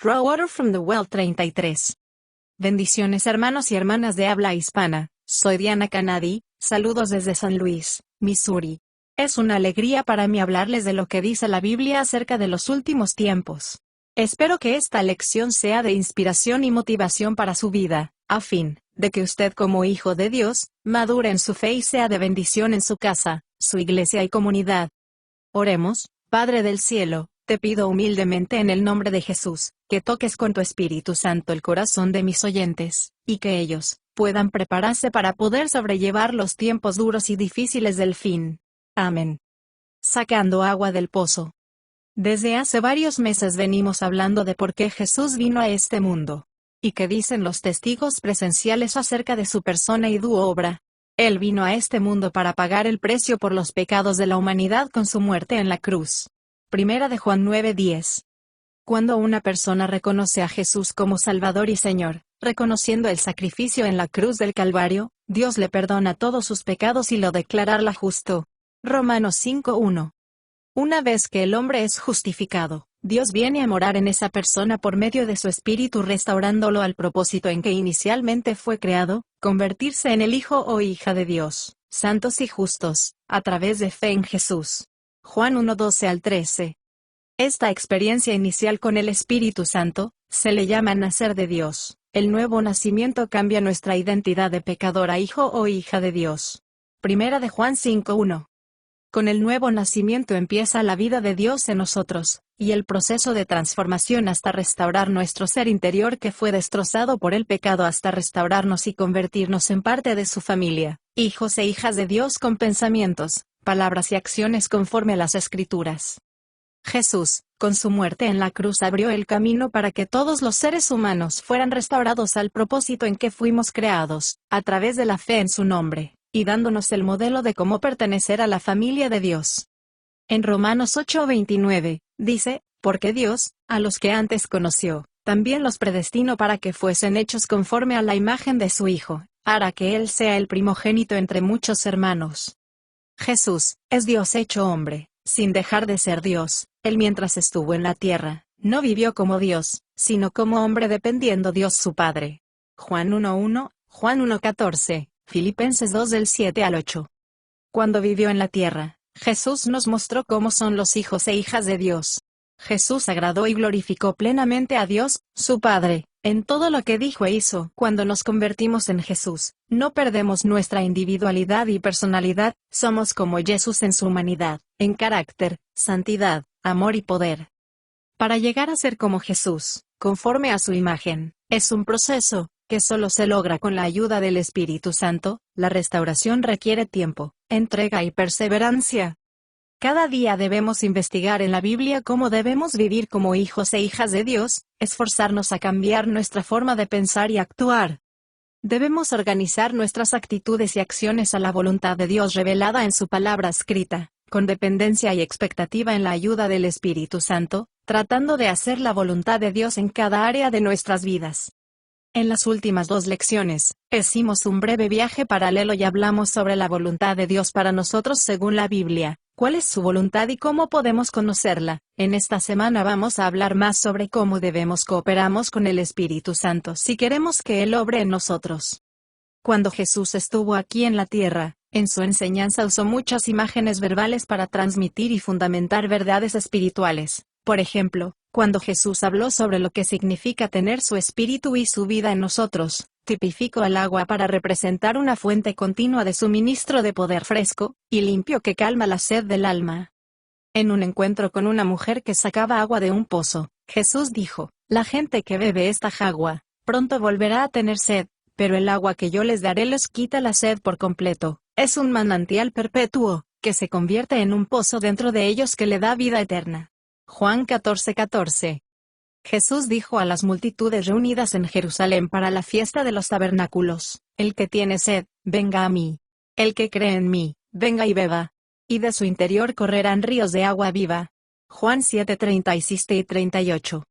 Raw Water from the Well 33. Bendiciones hermanos y hermanas de habla hispana, soy Diana Canadi, saludos desde San Luis, Missouri. Es una alegría para mí hablarles de lo que dice la Biblia acerca de los últimos tiempos. Espero que esta lección sea de inspiración y motivación para su vida, a fin de que usted como hijo de Dios, madure en su fe y sea de bendición en su casa, su iglesia y comunidad. Oremos. Padre del cielo, te pido humildemente en el nombre de Jesús, que toques con tu Espíritu Santo el corazón de mis oyentes, y que ellos puedan prepararse para poder sobrellevar los tiempos duros y difíciles del fin. Amén. Sacando agua del pozo. Desde hace varios meses venimos hablando de por qué Jesús vino a este mundo. ¿Y qué dicen los testigos presenciales acerca de su persona y su obra? Él vino a este mundo para pagar el precio por los pecados de la humanidad con su muerte en la cruz. Primera de Juan 9:10. Cuando una persona reconoce a Jesús como Salvador y Señor, reconociendo el sacrificio en la cruz del Calvario, Dios le perdona todos sus pecados y lo declararla justo. Romanos 5:1. Una vez que el hombre es justificado, Dios viene a morar en esa persona por medio de su Espíritu restaurándolo al propósito en que inicialmente fue creado, convertirse en el Hijo o hija de Dios, santos y justos, a través de fe en Jesús. Juan 1:12-13. Esta experiencia inicial con el Espíritu Santo, se le llama nacer de Dios. El nuevo nacimiento cambia nuestra identidad de pecador a hijo o hija de Dios. Primera de Juan 5:1. Con el nuevo nacimiento empieza la vida de Dios en nosotros, y el proceso de transformación hasta restaurar nuestro ser interior que fue destrozado por el pecado hasta restaurarnos y convertirnos en parte de su familia, hijos e hijas de Dios con pensamientos, palabras y acciones conforme a las Escrituras. Jesús, con su muerte en la cruz abrió el camino para que todos los seres humanos fueran restaurados al propósito en que fuimos creados, a través de la fe en su nombre, y dándonos el modelo de cómo pertenecer a la familia de Dios. En Romanos 8:29, dice, porque Dios, a los que antes conoció, también los predestinó para que fuesen hechos conforme a la imagen de su Hijo, para que Él sea el primogénito entre muchos hermanos. Jesús, es Dios hecho hombre, sin dejar de ser Dios. Él mientras estuvo en la tierra, no vivió como Dios, sino como hombre dependiendo Dios su Padre. Juan 1:1, Juan 1:14. Filipenses 2:7-8. Cuando vivió en la tierra, Jesús nos mostró cómo son los hijos e hijas de Dios. Jesús agradó y glorificó plenamente a Dios, su Padre, en todo lo que dijo e hizo. Cuando nos convertimos en Jesús, no perdemos nuestra individualidad y personalidad, somos como Jesús en su humanidad, en carácter, santidad, amor y poder. Para llegar a ser como Jesús, conforme a su imagen, es un proceso que solo se logra con la ayuda del Espíritu Santo. La restauración requiere tiempo, entrega y perseverancia. Cada día debemos investigar en la Biblia cómo debemos vivir como hijos e hijas de Dios, esforzarnos a cambiar nuestra forma de pensar y actuar. Debemos organizar nuestras actitudes y acciones a la voluntad de Dios revelada en su palabra escrita, con dependencia y expectativa en la ayuda del Espíritu Santo, tratando de hacer la voluntad de Dios en cada área de nuestras vidas. En las últimas 2 lecciones, hicimos un breve viaje paralelo y hablamos sobre la voluntad de Dios para nosotros según la Biblia, cuál es su voluntad y cómo podemos conocerla. En esta semana vamos a hablar más sobre cómo debemos cooperamos con el Espíritu Santo si queremos que Él obre en nosotros. Cuando Jesús estuvo aquí en la tierra, en su enseñanza usó muchas imágenes verbales para transmitir y fundamentar verdades espirituales. Por ejemplo, cuando Jesús habló sobre lo que significa tener su espíritu y su vida en nosotros, tipificó el agua para representar una fuente continua de suministro de poder fresco y limpio que calma la sed del alma. En un encuentro con una mujer que sacaba agua de un pozo, Jesús dijo, la gente que bebe esta agua, pronto volverá a tener sed, pero el agua que yo les daré les quita la sed por completo. Es un manantial perpetuo, que se convierte en un pozo dentro de ellos que le da vida eterna. Juan 14:14. Jesús dijo a las multitudes reunidas en Jerusalén para la fiesta de los tabernáculos, el que tiene sed, venga a mí. El que cree en mí, venga y beba. Y de su interior correrán ríos de agua viva. Juan 7:37 y 38.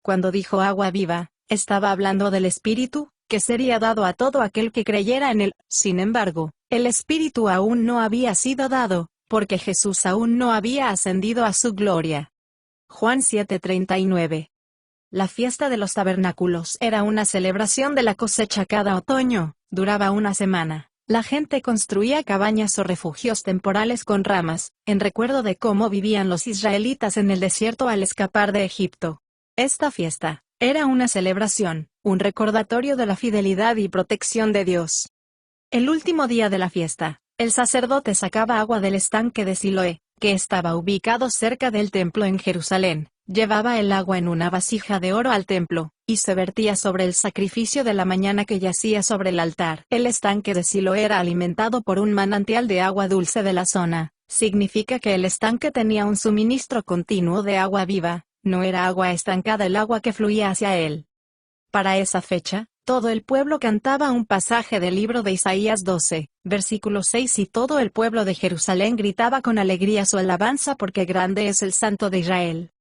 Cuando dijo agua viva, estaba hablando del Espíritu, que sería dado a todo aquel que creyera en él. Sin embargo, el Espíritu aún no había sido dado, porque Jesús aún no había ascendido a su gloria. Juan 7:39. La fiesta de los tabernáculos era una celebración de la cosecha cada otoño, duraba una semana. La gente construía cabañas o refugios temporales con ramas, en recuerdo de cómo vivían los israelitas en el desierto al escapar de Egipto. Esta fiesta era una celebración, un recordatorio de la fidelidad y protección de Dios. El último día de la fiesta, el sacerdote sacaba agua del estanque de Siloé, que estaba ubicado cerca del templo en Jerusalén. Llevaba el agua en una vasija de oro al templo, y se vertía sobre el sacrificio de la mañana que yacía sobre el altar. El estanque de Siloé era alimentado por un manantial de agua dulce de la zona. Significa que el estanque tenía un suministro continuo de agua viva, no era agua estancada el agua que fluía hacia él. Para esa fecha, todo el pueblo cantaba un pasaje del libro de Isaías 12, versículo 6 y todo el pueblo de Jerusalén gritaba con alegría su alabanza porque grande es el Santo de Israel.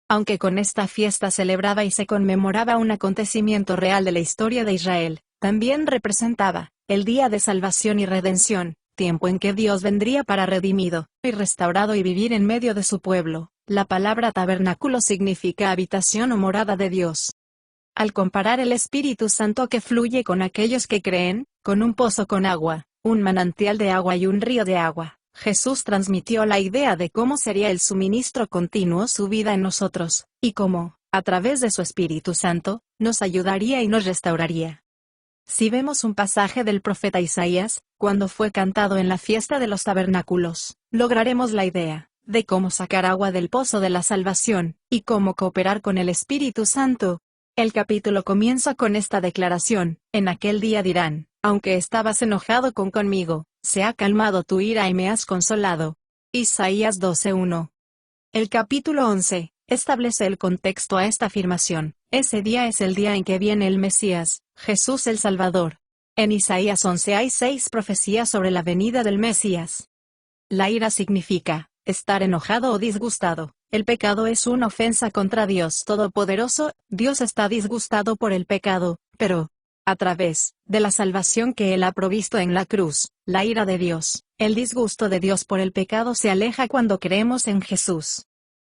Aunque con esta fiesta celebraba y se conmemoraba un acontecimiento real de la historia de Israel, también representaba el día de salvación y redención, tiempo en que Dios vendría para redimido y restaurado y vivir en medio de su pueblo. La palabra tabernáculo significa habitación o morada de Dios. Al comparar el Espíritu Santo que fluye con aquellos que creen, con un pozo con agua, un manantial de agua y un río de agua, Jesús transmitió la idea de cómo sería el suministro continuo su vida en nosotros, y cómo, a través de su Espíritu Santo, nos ayudaría y nos restauraría. Si vemos un pasaje del profeta Isaías, cuando fue cantado en la fiesta de los tabernáculos, lograremos la idea de cómo sacar agua del pozo de la salvación, y cómo cooperar con el Espíritu Santo. El capítulo comienza con esta declaración: en aquel día dirán, aunque estabas enojado conmigo, se ha calmado tu ira y me has consolado. Isaías 12:1. El capítulo 11 establece el contexto a esta afirmación. Ese día es el día en que viene el Mesías, Jesús el Salvador. En Isaías 11 hay 6 profecías sobre la venida del Mesías. La ira significa estar enojado o disgustado. El pecado es una ofensa contra Dios Todopoderoso. Dios está disgustado por el pecado, pero a través de la salvación que Él ha provisto en la cruz, la ira de Dios, el disgusto de Dios por el pecado se aleja cuando creemos en Jesús.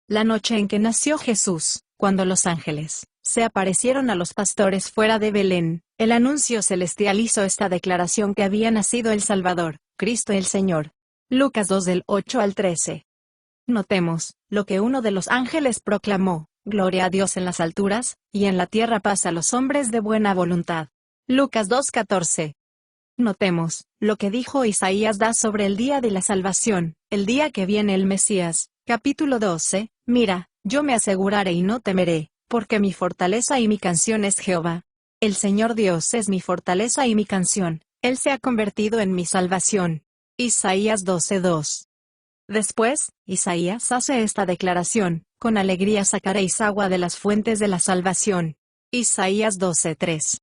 La noche en que nació Jesús, cuando los ángeles se aparecieron a los pastores fuera de Belén, el anuncio celestial hizo esta declaración que había nacido el Salvador, Cristo el Señor. Lucas 2 del 8 al 13. Notemos lo que uno de los ángeles proclamó: gloria a Dios en las alturas, y en la tierra paz a los hombres de buena voluntad. Lucas 2:14. Notemos lo que dijo Isaías sobre el día de la salvación, el día que viene el Mesías. Capítulo 12, mira, yo me aseguraré y no temeré, porque mi fortaleza y mi canción es Jehová. El Señor Dios es mi fortaleza y mi canción, Él se ha convertido en mi salvación. Isaías 12:2. Después, Isaías hace esta declaración: con alegría sacaréis agua de las fuentes de la salvación. Isaías 12:3.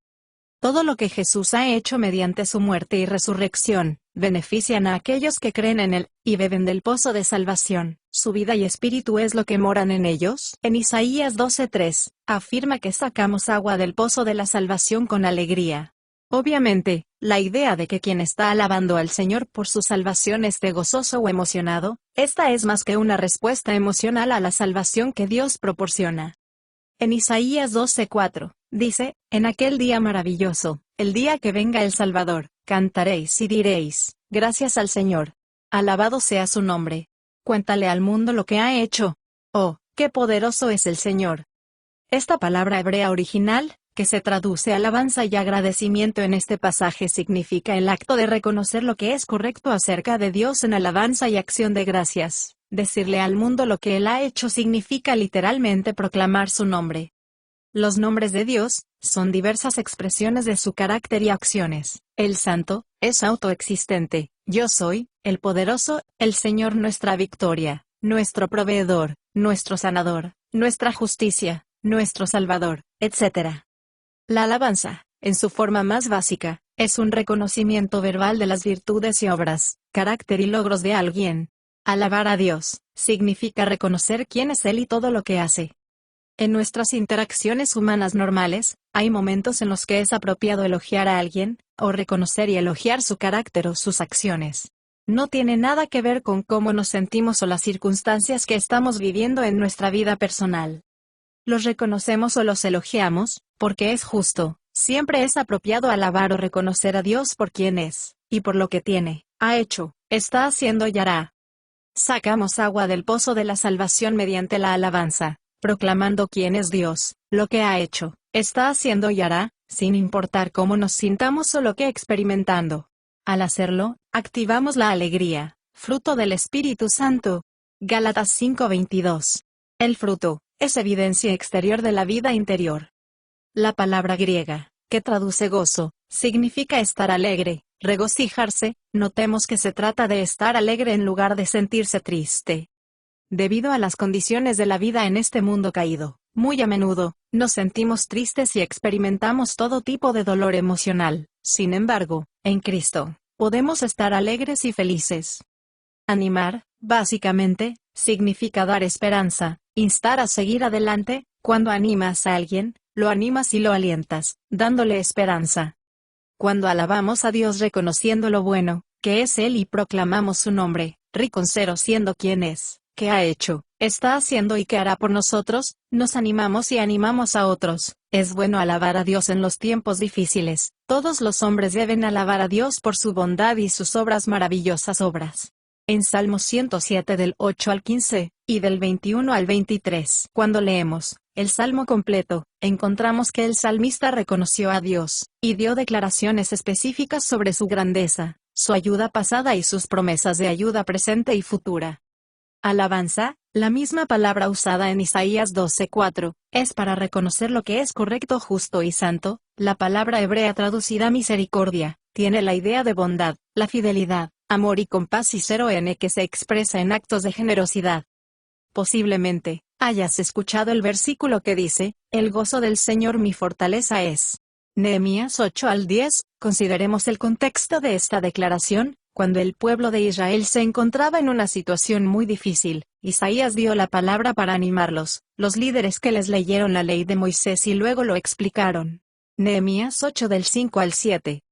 Todo lo que Jesús ha hecho mediante su muerte y resurrección, benefician a aquellos que creen en Él, y beben del pozo de salvación. Su vida y espíritu es lo que moran en ellos. En Isaías 12:3, afirma que sacamos agua del pozo de la salvación con alegría. Obviamente, la idea de que quien está alabando al Señor por su salvación esté gozoso o emocionado, esta es más que una respuesta emocional a la salvación que Dios proporciona. En Isaías 12:4, dice: en aquel día maravilloso, el día que venga el Salvador, cantaréis y diréis, gracias al Señor. Alabado sea su nombre. Cuéntale al mundo lo que ha hecho. Oh, qué poderoso es el Señor. Esta palabra hebrea original, que se traduce alabanza y agradecimiento en este pasaje, significa el acto de reconocer lo que es correcto acerca de Dios en alabanza y acción de gracias. Decirle al mundo lo que Él ha hecho significa literalmente proclamar su nombre. Los nombres de Dios son diversas expresiones de su carácter y acciones. El Santo es autoexistente. Yo soy el poderoso, el Señor nuestra victoria, nuestro proveedor, nuestro sanador, nuestra justicia, nuestro Salvador, etc. La alabanza, en su forma más básica, es un reconocimiento verbal de las virtudes y obras, carácter y logros de alguien. Alabar a Dios significa reconocer quién es Él y todo lo que hace. En nuestras interacciones humanas normales, hay momentos en los que es apropiado elogiar a alguien, o reconocer y elogiar su carácter o sus acciones. No tiene nada que ver con cómo nos sentimos o las circunstancias que estamos viviendo en nuestra vida personal. Los reconocemos o los elogiamos, porque es justo. Siempre es apropiado alabar o reconocer a Dios por quien es, y por lo que tiene, ha hecho, está haciendo y hará. Sacamos agua del pozo de la salvación mediante la alabanza, proclamando quién es Dios, lo que ha hecho, está haciendo y hará, sin importar cómo nos sintamos o lo que experimentando. Al hacerlo, activamos la alegría, fruto del Espíritu Santo. Gálatas 5:22. El fruto es evidencia exterior de la vida interior. La palabra griega, que traduce gozo, significa estar alegre, regocijarse. Notemos que se trata de estar alegre en lugar de sentirse triste. Debido a las condiciones de la vida en este mundo caído, muy a menudo, nos sentimos tristes y experimentamos todo tipo de dolor emocional. Sin embargo, en Cristo, podemos estar alegres y felices. Animar, básicamente, significa dar esperanza, instar a seguir adelante. Cuando animas a alguien, lo animas y lo alientas, dándole esperanza. Cuando alabamos a Dios reconociendo lo bueno, que es Él, y proclamamos su nombre, reconociendo quién es, qué ha hecho, está haciendo y qué hará por nosotros, nos animamos y animamos a otros. Es bueno alabar a Dios en los tiempos difíciles. Todos los hombres deben alabar a Dios por su bondad y sus maravillosas obras. En Salmo 107 del 8 al 15, y del 21 al 23, cuando leemos el Salmo completo, encontramos que el salmista reconoció a Dios, y dio declaraciones específicas sobre su grandeza, su ayuda pasada y sus promesas de ayuda presente y futura. Alabanza, la misma palabra usada en Isaías 12:4, es para reconocer lo que es correcto, justo y santo. La palabra hebrea traducida misericordia, tiene la idea de bondad, la fidelidad, amor y compás, y 0n que se expresa en actos de generosidad. Posiblemente, hayas escuchado el versículo que dice, el gozo del Señor mi fortaleza es. Nehemías 8 al 10, consideremos el contexto de esta declaración. Cuando el pueblo de Israel se encontraba en una situación muy difícil, Isaías dio la palabra para animarlos, los líderes que les leyeron la ley de Moisés y luego lo explicaron. Nehemías 8 del 5 al 7.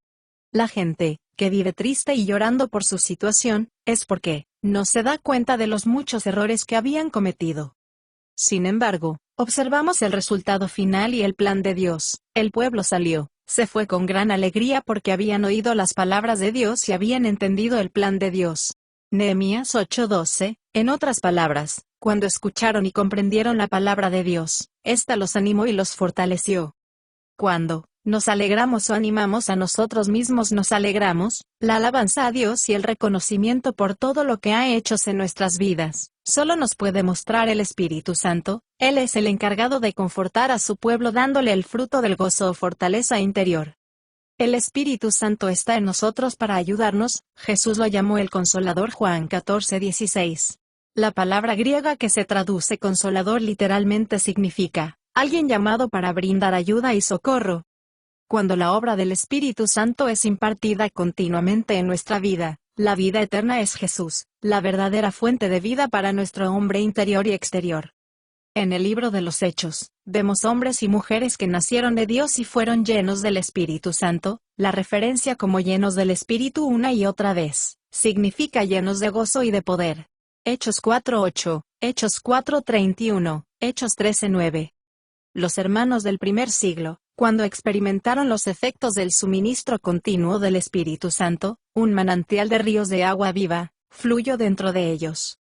La gente, que vive triste y llorando por su situación, es porque no se da cuenta de los muchos errores que habían cometido. Sin embargo, observamos el resultado final y el plan de Dios. El pueblo se fue con gran alegría porque habían oído las palabras de Dios y habían entendido el plan de Dios. Nehemías 8:12, en otras palabras, cuando escucharon y comprendieron la palabra de Dios, ésta los animó y los fortaleció. Cuando nos alegramos o animamos a nosotros mismos, nos alegramos, la alabanza a Dios y el reconocimiento por todo lo que ha hecho en nuestras vidas, solo nos puede mostrar el Espíritu Santo. Él es el encargado de confortar a su pueblo dándole el fruto del gozo o fortaleza interior. El Espíritu Santo está en nosotros para ayudarnos. Jesús lo llamó el Consolador, Juan 14:16. La palabra griega que se traduce consolador literalmente significa alguien llamado para brindar ayuda y socorro. Cuando la obra del Espíritu Santo es impartida continuamente en nuestra vida, la vida eterna es Jesús, la verdadera fuente de vida para nuestro hombre interior y exterior. En el libro de los Hechos, vemos hombres y mujeres que nacieron de Dios y fueron llenos del Espíritu Santo. La referencia como llenos del Espíritu una y otra vez, significa llenos de gozo y de poder. Hechos 4:8, Hechos 4:31, Hechos 13:9. Los hermanos del primer siglo, cuando experimentaron los efectos del suministro continuo del Espíritu Santo, un manantial de ríos de agua viva fluyó dentro de ellos.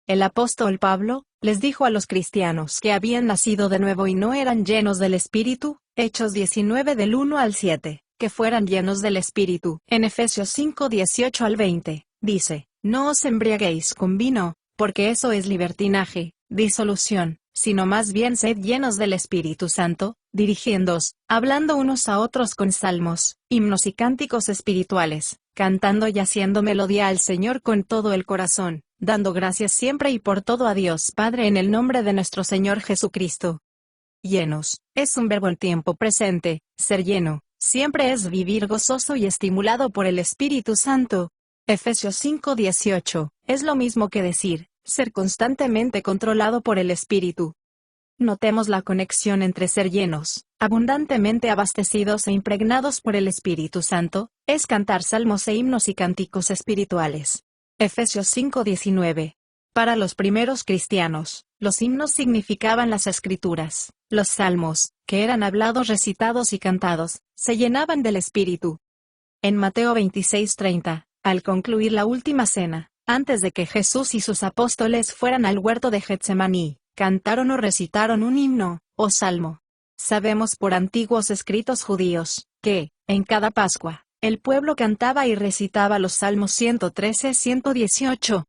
El apóstol Pablo les dijo a los cristianos que habían nacido de nuevo y no eran llenos del Espíritu, Hechos 19 del 1 al 7, que fueran llenos del Espíritu. En Efesios 5:18 al 20, dice, no os embriaguéis con vino, porque eso es libertinaje, disolución, sino más bien sed llenos del Espíritu Santo, dirigiéndoos, hablando unos a otros con salmos, himnos y cánticos espirituales, cantando y haciendo melodía al Señor con todo el corazón, dando gracias siempre y por todo a Dios Padre en el nombre de nuestro Señor Jesucristo. Llenos, es un verbo en tiempo presente. Ser lleno, siempre es vivir gozoso y estimulado por el Espíritu Santo. Efesios 5:18, es lo mismo que decir, ser constantemente controlado por el Espíritu. Notemos la conexión entre ser llenos, abundantemente abastecidos e impregnados por el Espíritu Santo, es cantar salmos e himnos y cánticos espirituales. Efesios 5:19. Para los primeros cristianos, los himnos significaban las escrituras. Los salmos, que eran hablados, recitados y cantados, se llenaban del Espíritu. En Mateo 26:30, al concluir la última cena, antes de que Jesús y sus apóstoles fueran al huerto de Getsemaní, cantaron o recitaron un himno, o salmo. Sabemos por antiguos escritos judíos, que, en cada Pascua, el pueblo cantaba y recitaba los salmos 113-118.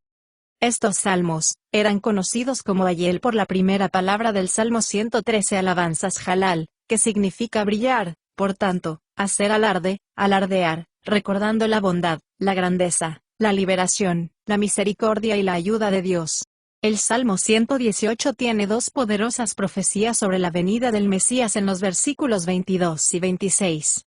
Estos salmos eran conocidos como Ayel por la primera palabra del Salmo 113, alabanzas Jalal, que significa brillar, por tanto, hacer alarde, alardear, recordando la bondad, la grandeza, la liberación, la misericordia y la ayuda de Dios. El Salmo 118 tiene dos poderosas profecías sobre la venida del Mesías en los versículos 22 y 26.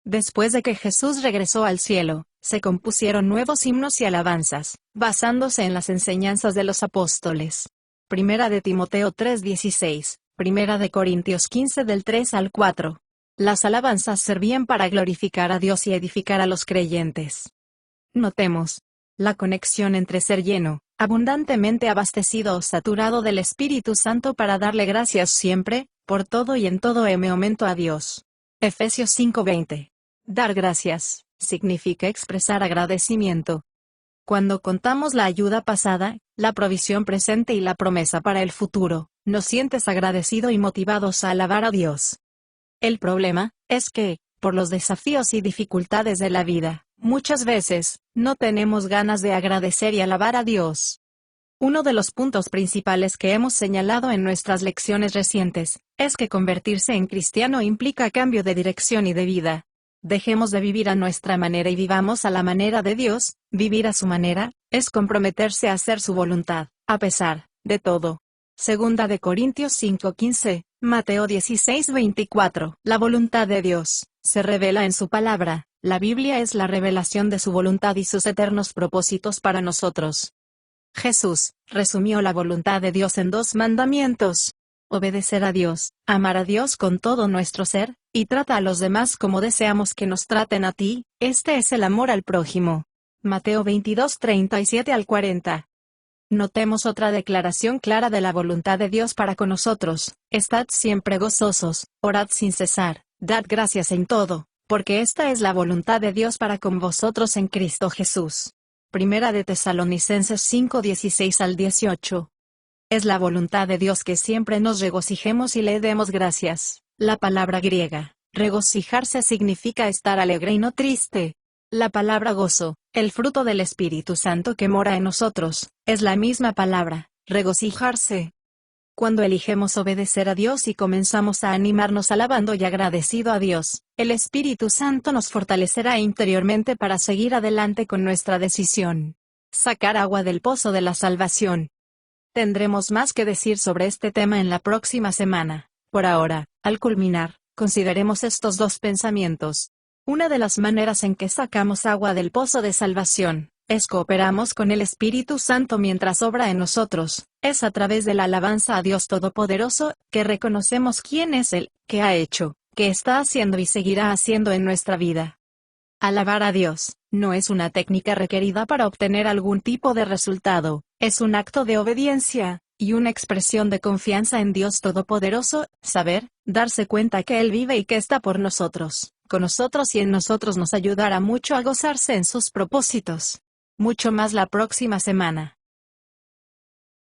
Después de que Jesús regresó al cielo, se compusieron nuevos himnos y alabanzas, basándose en las enseñanzas de los apóstoles. Primera de Timoteo 3:16, Primera de Corintios 15 del 3 al 4. Las alabanzas servían para glorificar a Dios y edificar a los creyentes. Notemos la conexión entre ser lleno, abundantemente abastecido o saturado del Espíritu Santo para darle gracias siempre, por todo y en todo momento a Dios. Efesios 5:20. Dar gracias significa expresar agradecimiento. Cuando contamos la ayuda pasada, la provisión presente y la promesa para el futuro, nos sientes agradecido y motivados a alabar a Dios. El problema es que, por los desafíos y dificultades de la vida, muchas veces, no tenemos ganas de agradecer y alabar a Dios. Uno de los puntos principales que hemos señalado en nuestras lecciones recientes, es que convertirse en cristiano implica cambio de dirección y de vida. Dejemos de vivir a nuestra manera y vivamos a la manera de Dios. Vivir a su manera, es comprometerse a hacer su voluntad, a pesar de todo. Segunda de Corintios 5:15, Mateo 16:24. La voluntad de Dios se revela en su palabra. La Biblia es la revelación de su voluntad y sus eternos propósitos para nosotros. Jesús resumió la voluntad de Dios en 2 mandamientos. Obedecer a Dios, amar a Dios con todo nuestro ser, y trata a los demás como deseamos que nos traten a ti. Este es el amor al prójimo. Mateo 22:37 al 40. Notemos otra declaración clara de la voluntad de Dios para con nosotros. Estad siempre gozosos, orad sin cesar, dad gracias en todo, porque esta es la voluntad de Dios para con vosotros en Cristo Jesús. Primera de Tesalonicenses 5:16 al 18. Es la voluntad de Dios que siempre nos regocijemos y le demos gracias. La palabra griega, regocijarse, significa estar alegre y no triste. La palabra gozo, el fruto del Espíritu Santo que mora en nosotros, es la misma palabra, regocijarse. Cuando elegimos obedecer a Dios y comenzamos a animarnos alabando y agradecido a Dios, el Espíritu Santo nos fortalecerá interiormente para seguir adelante con nuestra decisión. Sacar agua del pozo de la salvación. Tendremos más que decir sobre este tema en la próxima semana. Por ahora, al culminar, consideremos estos 2 pensamientos. Una de las maneras en que sacamos agua del pozo de salvación, es cooperamos con el Espíritu Santo mientras obra en nosotros, es a través de la alabanza a Dios Todopoderoso, que reconocemos quién es Él, qué ha hecho, qué está haciendo y seguirá haciendo en nuestra vida. Alabar a Dios no es una técnica requerida para obtener algún tipo de resultado, es un acto de obediencia, y una expresión de confianza en Dios Todopoderoso. Saber, darse cuenta que Él vive y que está por nosotros, con nosotros y en nosotros nos ayudará mucho a gozarse en sus propósitos. Mucho más la próxima semana.